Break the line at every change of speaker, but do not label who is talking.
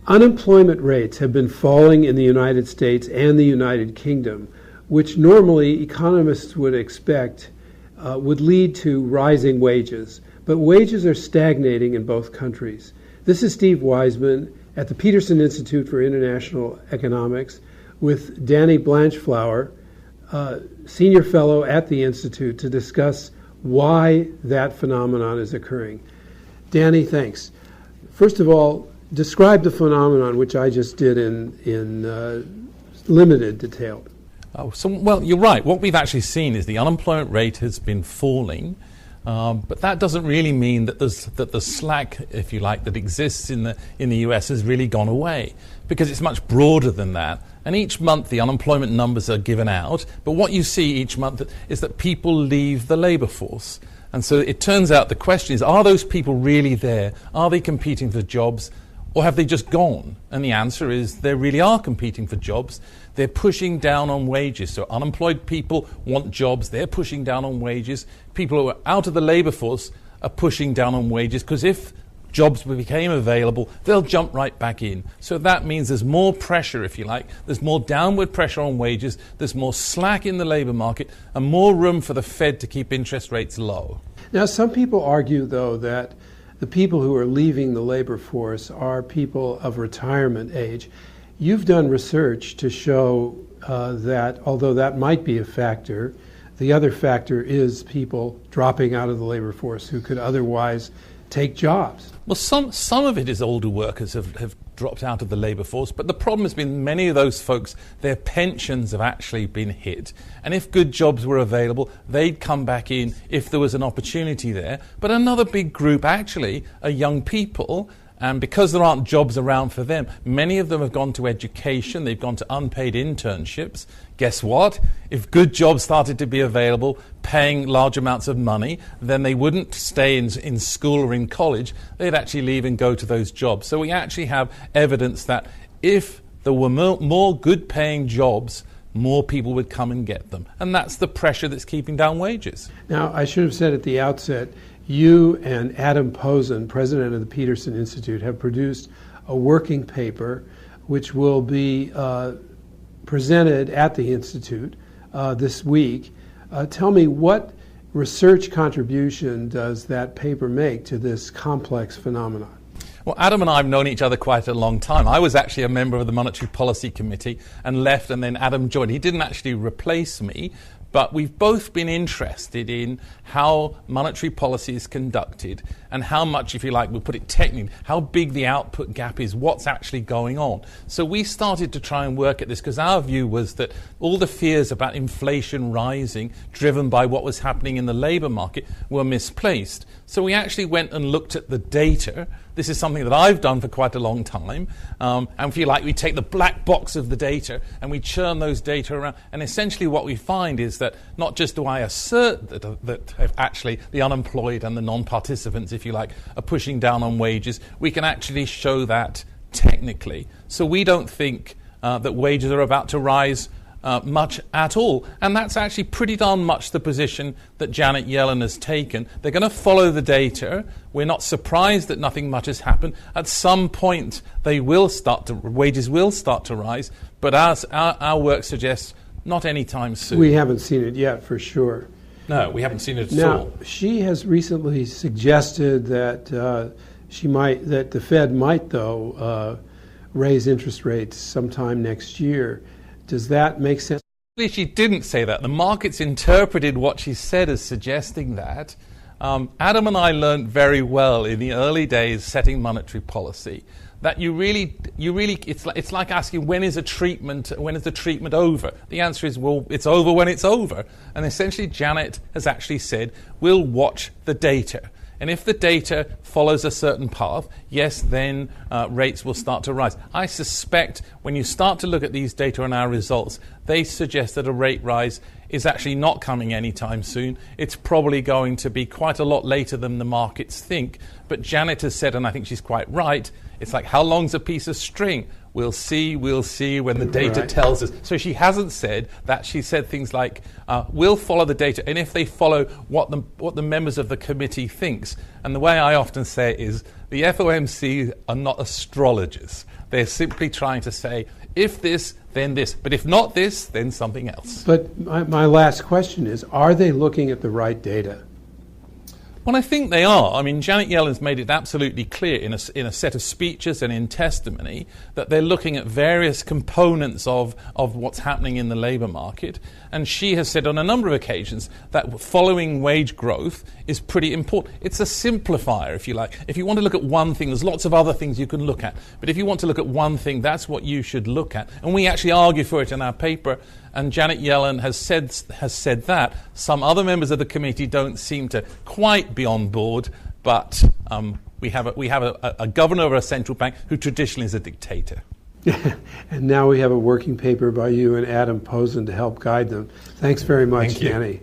Unemployment rates have been falling in the United States and the United Kingdom, which normally economists would expect would lead to rising wages. But wages are stagnating in both countries. This is Steve Wiseman at the Peterson Institute for International Economics with Danny Blanchflower, Senior Fellow at the Institute, to discuss why that phenomenon is occurring. Danny, thanks. First of all, describe the phenomenon, which I just did in limited detail.
Well, you're right. What we've actually seen is the unemployment rate has been falling, but that doesn't really mean that the slack, if you like, that exists in the US has really gone away, because it's much broader than that. And each month the unemployment numbers are given out, but what you see each month is that people leave the labour force. And so it turns out the question is, are those people really there? Are they competing for jobs? Or have they just gone? And the answer is they really are competing for jobs. They're pushing down on wages. So unemployed people want jobs. They're pushing down on wages. People who are out of the labour force are pushing down on wages, because if jobs became available, they'll jump right back in. So that means there's more pressure, if you like. There's more downward pressure on wages. There's more slack in the labour market and more room for the Fed to keep interest rates low.
Now, some people argue, though, that the people who are leaving the labor force are people of retirement age. You've done research to show that although that might be a factor, the other factor is people dropping out of the labor force who could otherwise take jobs.
Well, some of it is older workers have dropped out of the labour force, but the problem has been many of those folks, their pensions have actually been hit. And if good jobs were available, they'd come back in if there was an opportunity there. But another big group actually are young people, and because there aren't jobs around for them, many of them have gone to education, they've gone to unpaid internships. Guess what? If good jobs started to be available, paying large amounts of money, then they wouldn't stay in school or in college. They'd actually leave and go to those jobs. So we actually have evidence that if there were more good-paying jobs, more people would come and get them. And that's the pressure that's keeping down wages.
Now, I should have said at the outset, you and Adam Posen, president of the Peterson Institute, have produced a working paper which will be presented at the Institute this week. Tell me, what research contribution does that paper make to this complex phenomenon?
Well, Adam and I have known each other quite a long time. I was actually a member of the Monetary Policy Committee and left, and then Adam joined. He didn't actually replace me, but we've both been interested in how monetary policy is conducted and how much, if you like, we'll put it technically, how big the output gap is, what's actually going on. So we started to try and work at this because our view was that all the fears about inflation rising, driven by what was happening in the labour market, were misplaced. So we actually went and looked at the data. This is something that I've done for quite a long time. And if you like, we take the black box of the data and we churn those data around. And essentially what we find is that not just do I assert that actually the unemployed and the non-participants, if you like, are pushing down on wages, we can actually show that technically. So we don't think that wages are about to rise much at all. And that's actually pretty darn much the position that Janet Yellen has taken. They're going to follow the data. We're not surprised that nothing much has happened. At some point, wages will start to rise, but as our work suggests, not anytime soon.
We haven't seen it yet, for sure.
No, we haven't seen it at all.
Now, she has recently suggested that that the Fed might, though, raise interest rates sometime next year. Does that make sense?
She didn't say that. The markets interpreted what she said as suggesting that. Adam and I learned very well in the early days setting monetary policy that you really, it's like asking when is the treatment over? The answer is, well, it's over when it's over. And essentially Janet has actually said, we'll watch the data. And if the data follows a certain path, yes, then rates will start to rise. I suspect when you start to look at these data and our results, they suggest that a rate rise is actually not coming anytime soon. It's probably going to be quite a lot later than the markets think. But Janet has said, and I think she's quite right, it's like, how long's a piece of string? We'll see when the data tells us. So she hasn't said that. She said things like, we'll follow the data, and if they follow what the members of the committee thinks, and the way I often say it is, The FOMC are not astrologers. They're simply trying to say, if this, then this. But if not this, then something else.
But my last question is, are they looking at the right data?
Well, I think they are. I mean, Janet Yellen's made it absolutely clear in a set of speeches and in testimony that they're looking at various components of what's happening in the labour market. And she has said on a number of occasions that following wage growth is pretty important. It's a simplifier, if you like. If you want to look at one thing, there's lots of other things you can look at. But if you want to look at one thing, that's what you should look at. And we actually argue for it in our paper. And Janet Yellen has said that. Some other members of the committee don't seem to quite be on board, but we have a governor of a central bank who traditionally is a dictator.
And now we have a working paper by you and Adam Posen to help guide them. Thanks very much, Danny.